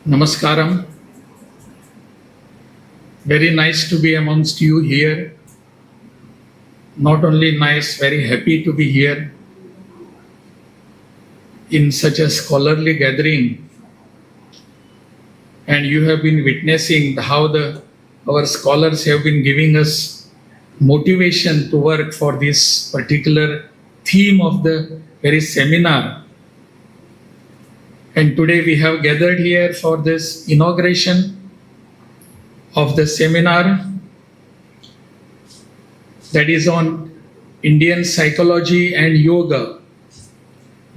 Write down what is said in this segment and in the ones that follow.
Namaskaram. Very nice to be amongst you here. Not only nice, very happy to be here in such a scholarly gathering. And you have been witnessing how our scholars have been giving us motivation to work for this particular theme of the very seminar. And today we have gathered here for this inauguration of the seminar that is on Indian psychology and yoga,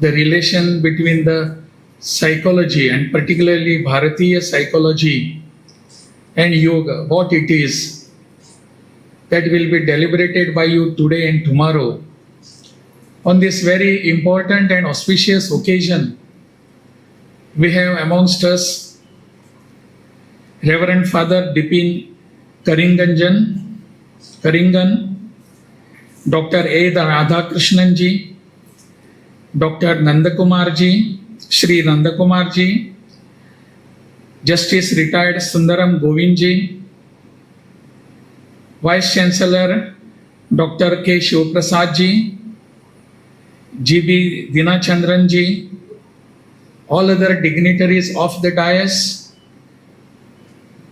the relation between the psychology and particularly Bharatiya psychology and yoga, what it is, that will be deliberated by you today and tomorrow on this very important and auspicious occasion. We have amongst us Reverend Father Dipin Karingan, Dr. A. Radhakrishnan ji, Dr. Nandakumar ji, Shri Nandakumar ji, Justice Retired Sundaram Govind ji, Vice Chancellor Dr. K. Shivprasad ji, G.B. Dinachandran ji, all other dignitaries of the dais,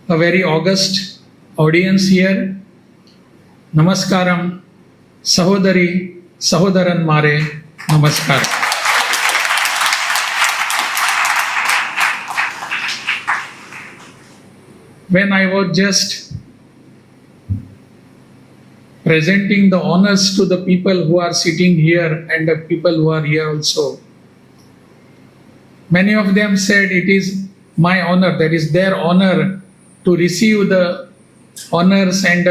a very august audience here. Namaskaram, Sahodari, Sahodaran Mare, Namaskar. When I was just presenting the honors to the people who are sitting here and the people who are here also, many of them said it is my honor, that is their honor to receive the honors and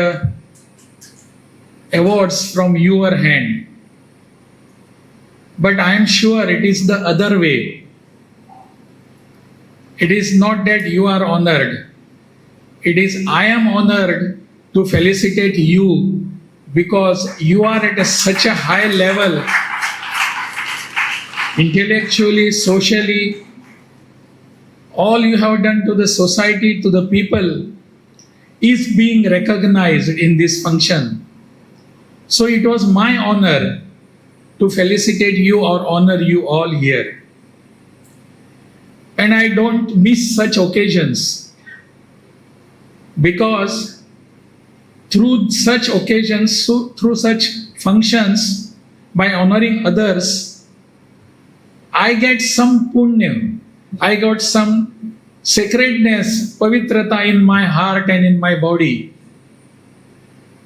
awards from your hand. But I am sure it is the other way. It is not that you are honored. It is I am honored to felicitate you because you are at such a high level, intellectually, socially. All you have done to the society, to the people, is being recognized in this function. So it was my honor to felicitate you or honor you all here. And I don't miss such occasions, because through such occasions, through such functions, by honoring others, I get some punya, I got some sacredness, pavitrata in my heart and in my body.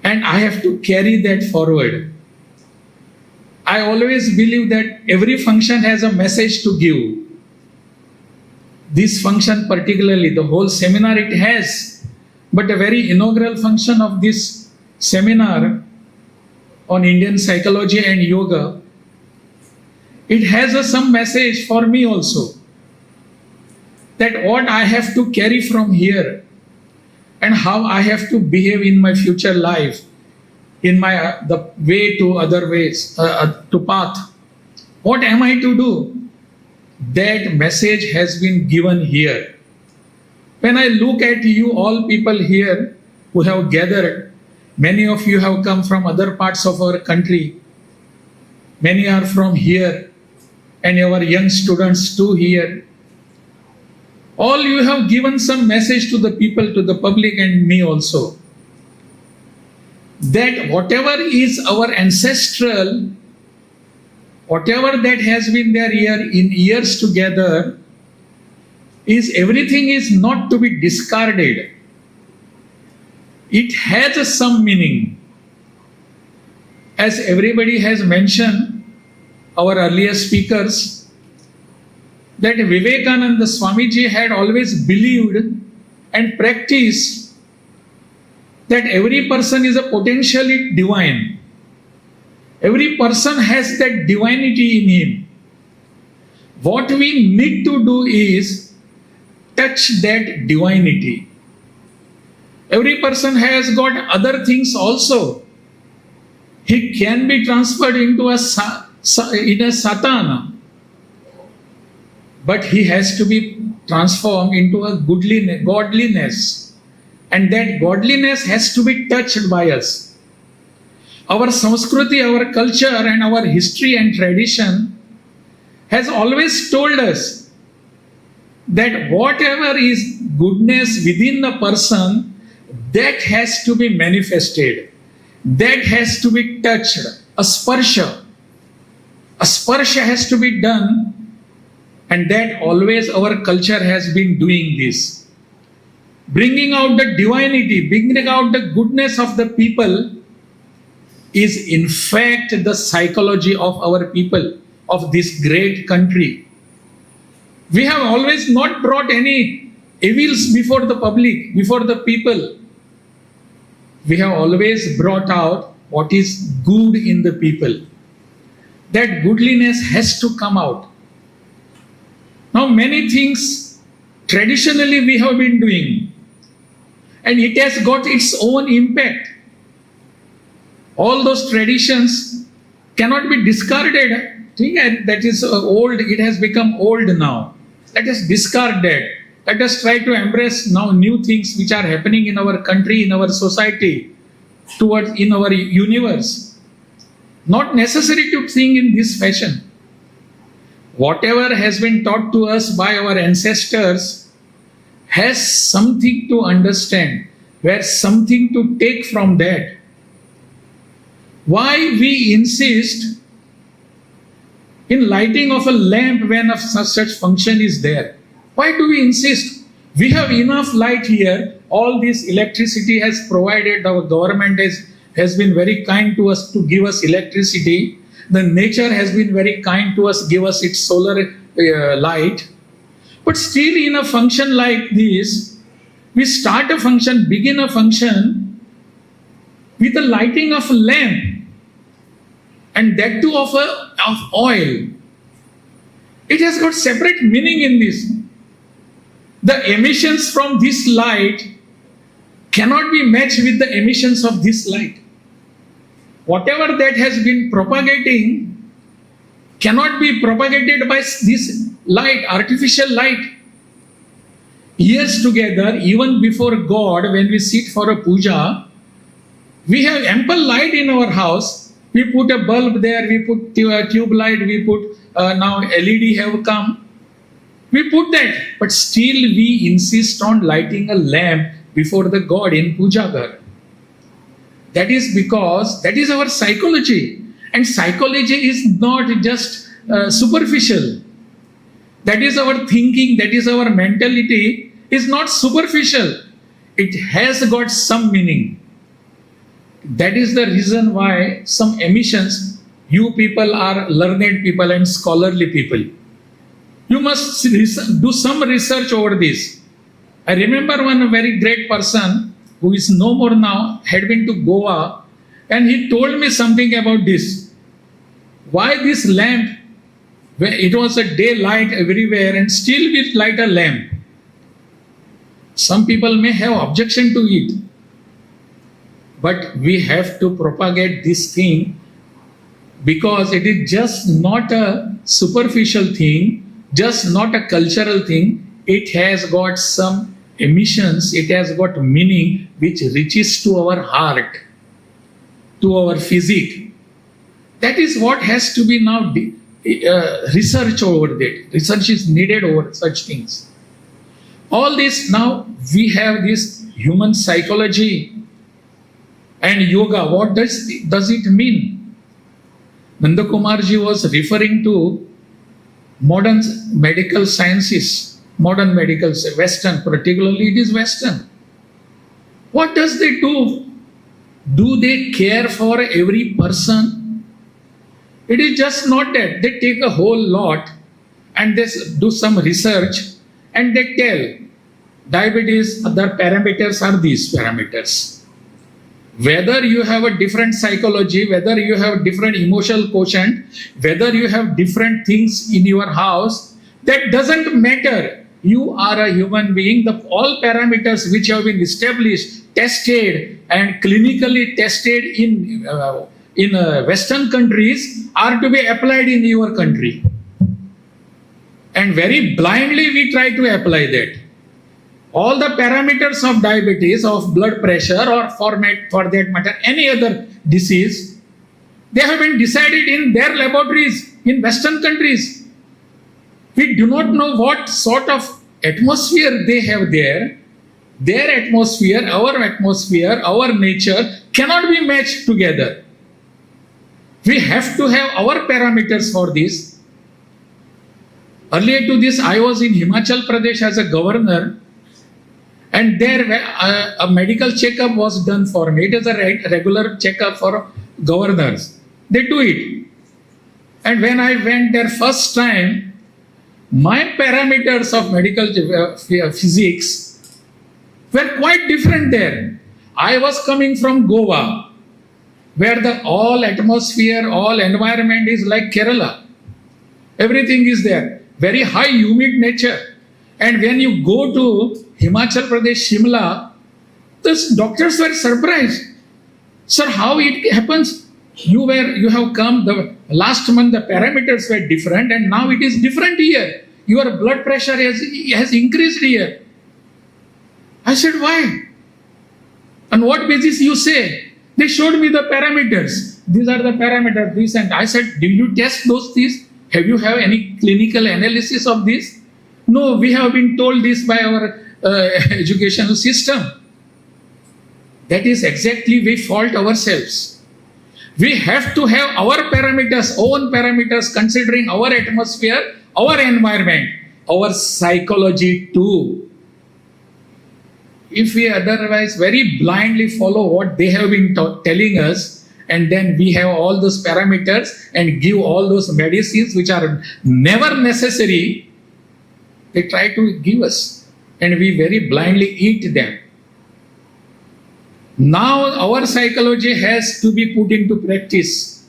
And I have to carry that forward. I always believe that every function has a message to give. This function particularly, the whole seminar it has, but a very inaugural function of this seminar on Indian psychology and yoga, it has some message for me also. That what I have to carry from here and how I have to behave in my future life, in my the way to other ways, to path. What am I to do? That message has been given here. When I look at you all people here who have gathered, many of you have come from other parts of our country. Many are from here, and our young students too here. All you have given some message to the people, to the public and me also. That whatever is our ancestral, whatever that has been there here in years together, is everything is not to be discarded. It has some meaning. As everybody has mentioned, our earlier speakers, that Vivekananda Swamiji had always believed and practiced that every person is a potentially divine. Every person has that divinity in him. What we need to do is touch that divinity. Every person has got other things also. He can be transferred into a satana. But he has to be transform into a godliness. And that godliness has to be touched by us. Our Sanskriti, our culture and our history and tradition has always told us that whatever is goodness within the person, that has to be manifested. That has to be touched. A sparsha. A sparsha has to be done, and that always our culture has been doing this. Bringing out the divinity, bringing out the goodness of the people is in fact the psychology of our people, of this great country. We have always not brought any evils before the public, before the people. We have always brought out what is good in the people. That goodliness has to come out. Now, many things traditionally we have been doing, and it has got its own impact. All those traditions cannot be discarded. That is old, it has become old now. Let us discard that. Let us try to embrace now new things which are happening in our country, in our society, in our universe. Not necessary to think in this fashion. Whatever has been taught to us by our ancestors has something to understand, there's something to take from that. Why we insist in lighting of a lamp when such function is there? Why do we insist? We have enough light here. All this electricity has provided. Our government has been very kind to us to give us electricity. The nature has been very kind to us, give us its solar light. But still in a function like this, we start a function, begin a function with the lighting of a lamp, and that too of oil. It has got separate meaning in this. The emissions from this light cannot be matched with the emissions of this light. Whatever that has been propagating cannot be propagated by this light, artificial light. Years together, even before God, when we sit for a puja, we have ample light in our house. We put a bulb there, we put a tube light, we put now LED have come. We put that, but still we insist on lighting a lamp before the God in puja ghar. That is because that is our psychology, and psychology is not just superficial. That is our thinking, that is our mentality, is not superficial. It has got some meaning. That is the reason why some emissions, you people are learned people and scholarly people. You must do some research over this. I remember one very great person who is no more now, had been to Goa, and he told me something about this. Why this lamp? It was a daylight everywhere and still we light a lamp. Some people may have objection to it, but we have to propagate this thing because it is just not a superficial thing, just not a cultural thing. It has got some emissions, it has got meaning which reaches to our heart, to our physique. That is what has to be now research over that. Research is needed over such things. All this now we have this human psychology and yoga. What does it mean? Nanda Kumarji was referring to modern medical sciences, modern medical, Western, particularly it is Western. What does they do? Do they care for every person? It is just not that. They take a whole lot and they do some research and they tell diabetes, other parameters are these parameters. Whether you have a different psychology, whether you have different emotional quotient, whether you have different things in your house, that doesn't matter. You are a human being. All parameters which have been established, tested and clinically tested in Western countries are to be applied in your country. and very blindly we try to apply that. All the parameters of diabetes, of blood pressure, or for that matter, any other disease, they have been decided in their laboratories in Western countries. We do not know what sort of atmosphere they have there. Their atmosphere, our nature cannot be matched together. We have to have our parameters for this. Earlier to this, I was in Himachal Pradesh as a governor, and there a medical checkup was done for me. It is a regular checkup for governors. They do it. And when I went there first time, my parameters of medical physics were quite different there. I was coming from Goa, where the all atmosphere, all environment is like Kerala. Everything is there. Very high humid nature. And when you go to Himachal Pradesh, Shimla, the doctors were surprised. Sir, how it happens? You have come, the last month the parameters were different and now it is different here. Your blood pressure has increased here. I said, why? On what basis you say? They showed me the parameters. These are the parameters, this and I said, do you test those things? Have you have any clinical analysis of this? No, we have been told this by our educational system. That is exactly we fault ourselves. We have to have our parameters, own parameters, considering our atmosphere, our environment, our psychology too. If we otherwise very blindly follow what they have been telling us, and then we have all those parameters and give all those medicines which are never necessary, they try to give us, and we very blindly eat them. Now our psychology has to be put into practice,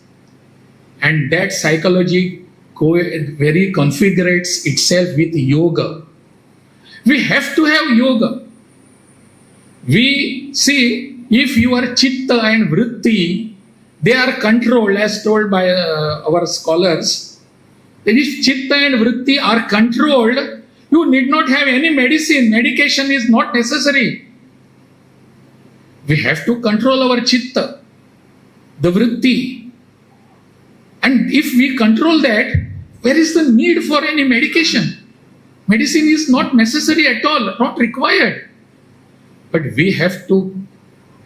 and that psychology very configurates itself with yoga. We have to have yoga. We see, if your chitta and vritti, they are controlled as told by our scholars. Then if chitta and vritti are controlled, you need not have any medicine. Medication is not necessary. We have to control our chitta, the vritti. And if we control that, where is the need for any medication? Medicine is not necessary at all, not required. But we have to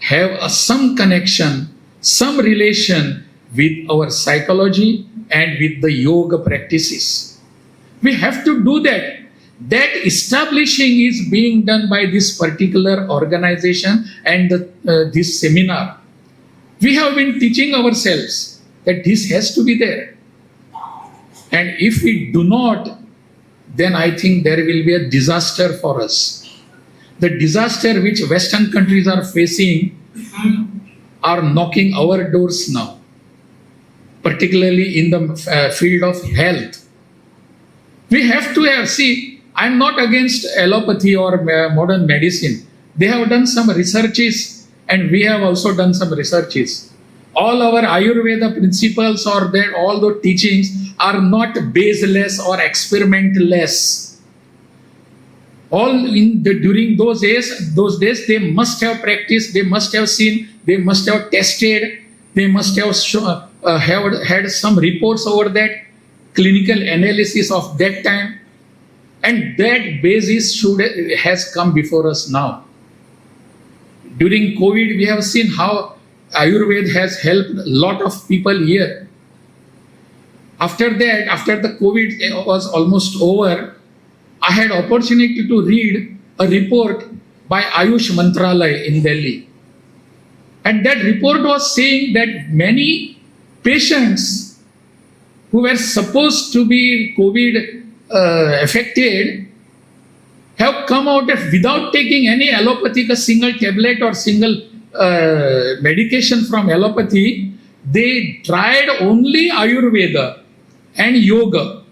have some connection, some relation with our psychology and with the yoga practices. We have to do that. That establishing is being done by this particular organization and this seminar. We have been teaching ourselves that this has to be there. And if we do not, then I think there will be a disaster for us. The disaster which Western countries are facing are knocking our doors now, particularly in the field of health. We have to have, see, I'm not against allopathy or modern medicine. They have done some researches and we have also done some researches. All our Ayurveda principles or all the teachings are not baseless or experimentless. All during those days, they must have practiced, they must have seen, they must have tested, they must have had some reports over that, clinical analysis of that time, and that basis has come before us now. During COVID, we have seen how Ayurveda has helped a lot of people here. After that, after the COVID was almost over, I had opportunity to read a report by Ayush Mantralaya in Delhi. And that report was saying that many patients who were supposed to be COVID affected have come out without taking any allopathic, a single tablet or single medication from allopathy. They tried only Ayurveda and yoga.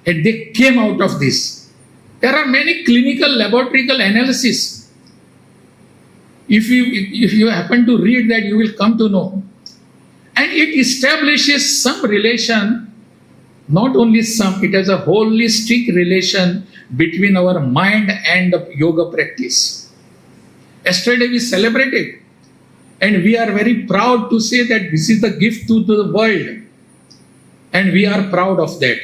And they came out of this. There are many clinical laboratory analysis. If you happen to read that, you will come to know. And it establishes some relation Not only some, it has a holistic relation between our mind and the yoga practice. Yesterday we celebrated, and we are very proud to say that this is the gift to the world, and we are proud of that.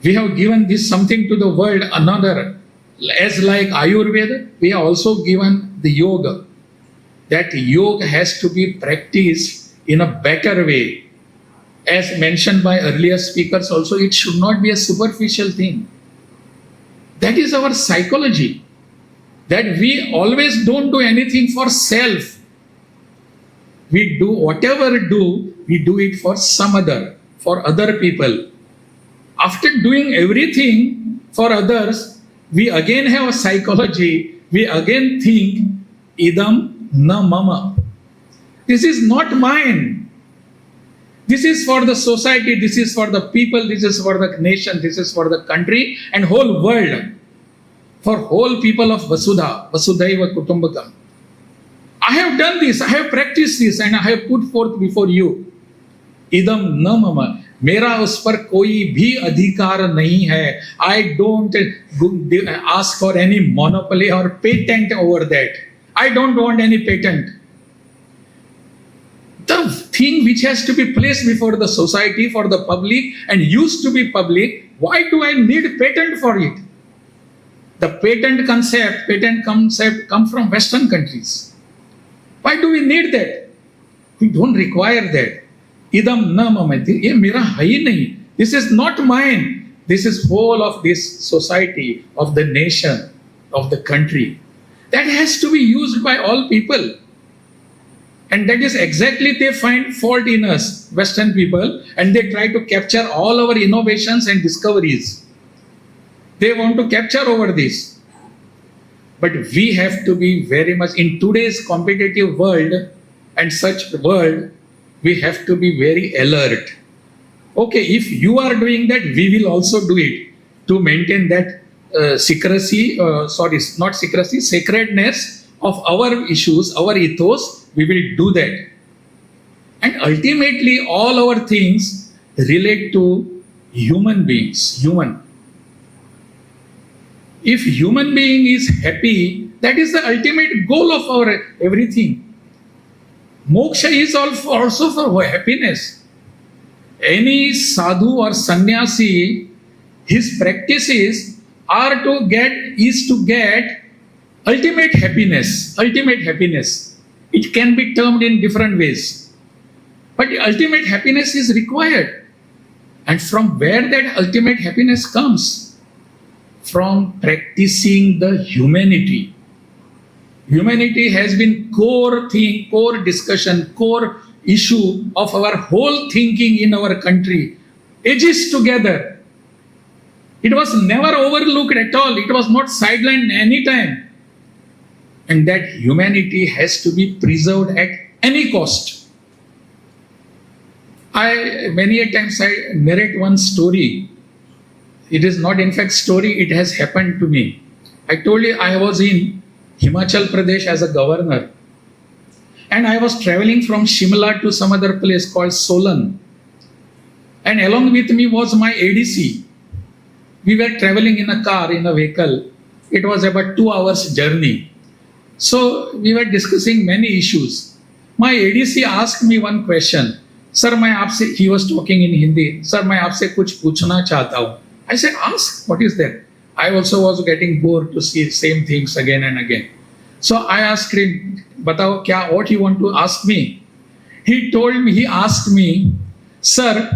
We have given this something to the world, another, as like Ayurveda, we have also given the yoga. That yoga has to be practiced in a better way. As mentioned by earlier speakers also, it should not be a superficial thing. That is our psychology. That we always don't do anything for self. We do whatever we do it for some other, for other people. After doing everything for others, we again have a psychology. We again think, idam na mama. This is not mine. This is for the society, this is for the people, this is for the nation, this is for the country and whole world. For whole people of Vasudha, Vasudhaiva Kutumbakam. I have done this, I have practiced this and I have put forth before you. Idam na mama. मेरा उस पर कोई भी अधिकार नहीं है. I don't ask for any monopoly or patent over that. I don't want any patent. The thing which has to be placed before the society, for the public and used to be public, why do I need patent for it? The patent concept come from Western countries. Why do we need that? We don't require that. Idam na mamati, ye mera hai nahi. This is not mine. This is whole of this society, of the nation, of the country. That has to be used by all people. And that is exactly they find fault in us, Western people, and they try to capture all our innovations and discoveries. They want to capture over this. But we have to be very much, in today's competitive world and such world, we have to be very alert. Okay, if you are doing that, we will also do it to maintain that sacredness of our issues, our ethos. We will do that. And ultimately, all our things relate to human beings, human. If human being is happy, that is the ultimate goal of our everything. Moksha is also for happiness. Any sadhu or sannyasi, his practices are to get ultimate happiness. Ultimate happiness. It can be termed in different ways. But ultimate happiness is required. And from where that ultimate happiness comes? From practicing the humanity. Humanity has been core thing, core discussion, core issue of our whole thinking in our country. Ages together. It was never overlooked at all. It was not sidelined any time. And that humanity has to be preserved at any cost. Many a times I narrate one story. It is not in fact story, it has happened to me. I told you I was in Himachal Pradesh as a governor. And I was traveling from Shimla to some other place called Solan. And along with me was my ADC. We were traveling in a car, in a vehicle. It was about 2 hours journey. So we were discussing many issues. My ADC asked me one question. Sir, he was talking in Hindi. Sir, मैं आपसे कुछ पूछना चाहता हूँ. I said, ask, what is that? I also was getting bored to see same things again and again. So I asked him, बताओ क्या, what you want to ask me? He asked me, sir,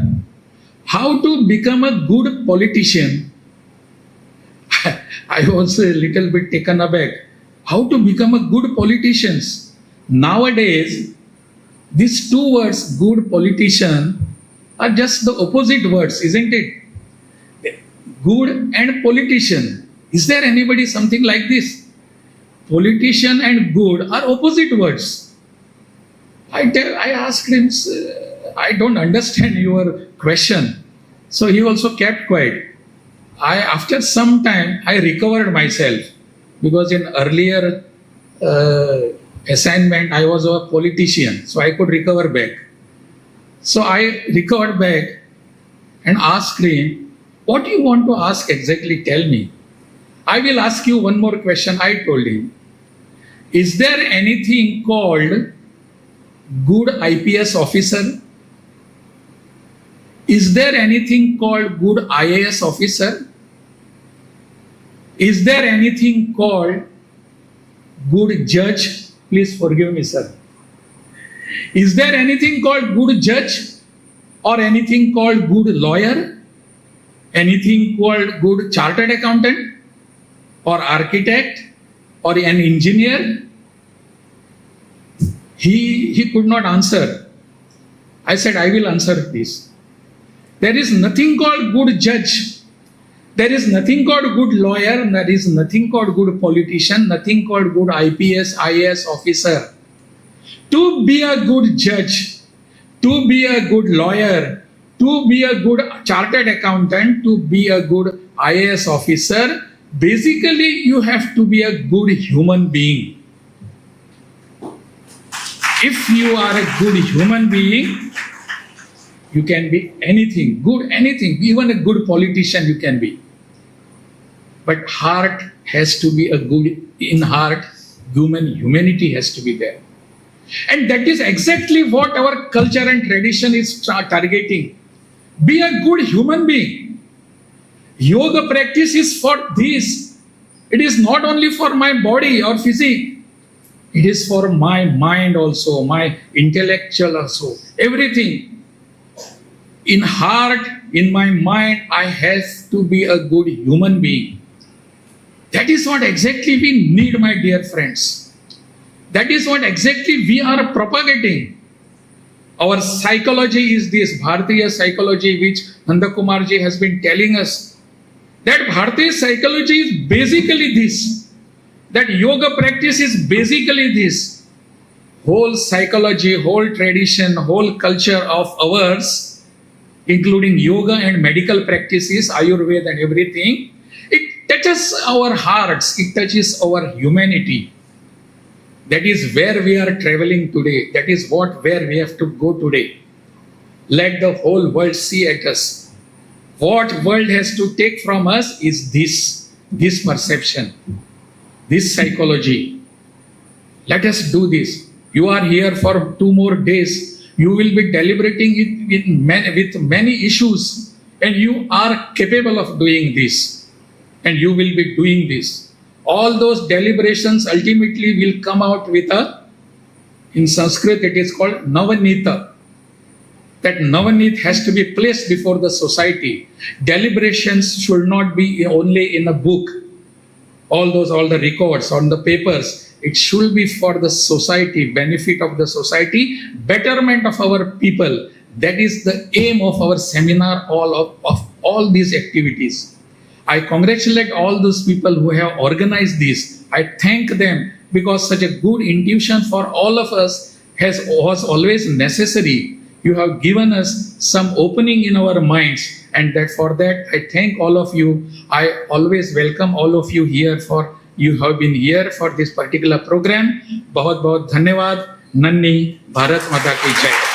how to become a good politician? I was a little bit taken aback. How to become a good politician? Nowadays, these two words, good politician, are just the opposite words, isn't it? Good and politician. Is there anybody something like this? Politician and good are opposite words. I asked him, I don't understand your question. So he also kept quiet. After some time, I recovered myself because in earlier assignment, I was a politician, so I could recover back. So I recovered back and asked him, what do you want to ask exactly? Tell me. I will ask you one more question. I told him, is there anything called good IPS officer? Is there anything called good IAS officer? Is there anything called good judge? Please forgive me, sir. Is there anything called good judge or anything called good lawyer? Anything called good chartered accountant or architect or an engineer? He could not answer. I said, I will answer this. There is nothing called good judge. There is nothing called good lawyer. There is nothing called good politician. Nothing called good IPS, IAS officer. To be a good judge, to be a good lawyer, to be a good chartered accountant, to be a good IAS officer, basically you have to be a good human being. If you are a good human being, you can be anything, good anything, even a good politician you can be. But heart has to be a good, in heart, humanity has to be there. And that is exactly what our culture and tradition is targeting. Be a good human being. Yoga practice is for this. It is not only for my body or physique. It is for my mind also, my intellectual also, everything. In heart, in my mind, I have to be a good human being. That is what exactly we need, my dear friends. That is what exactly we are propagating. Our psychology is this, Bharatiya Psychology, which Nanda Kumarji has been telling us. That Bharatiya Psychology is basically this. That yoga practice is basically this. Whole psychology, whole tradition, whole culture of ours, including yoga and medical practices, Ayurveda and everything, it touches our hearts, it touches our humanity. That is where we are traveling today. That is where we have to go today. Let the whole world see at us. What world has to take from us is this perception, this psychology. Let us do this. You are here for 2 more days. You will be deliberating with many issues, and you are capable of doing this. And you will be doing this. All those deliberations ultimately will come out with in Sanskrit it is called Navanita. That Navanit has to be placed before the society. Deliberations should not be only in a book. All the records on the papers, it should be for the society, benefit of the society, betterment of our people. That is the aim of our seminar, of all these activities. I congratulate all those people who have organized this. I thank them because such a good intuition for all of us was always necessary. You have given us some opening in our minds, and for that I thank all of you. I always welcome all of you here you have been here for this particular program. बहुत बहुत धन्यवाद. नन्ही. भारत माता की जय.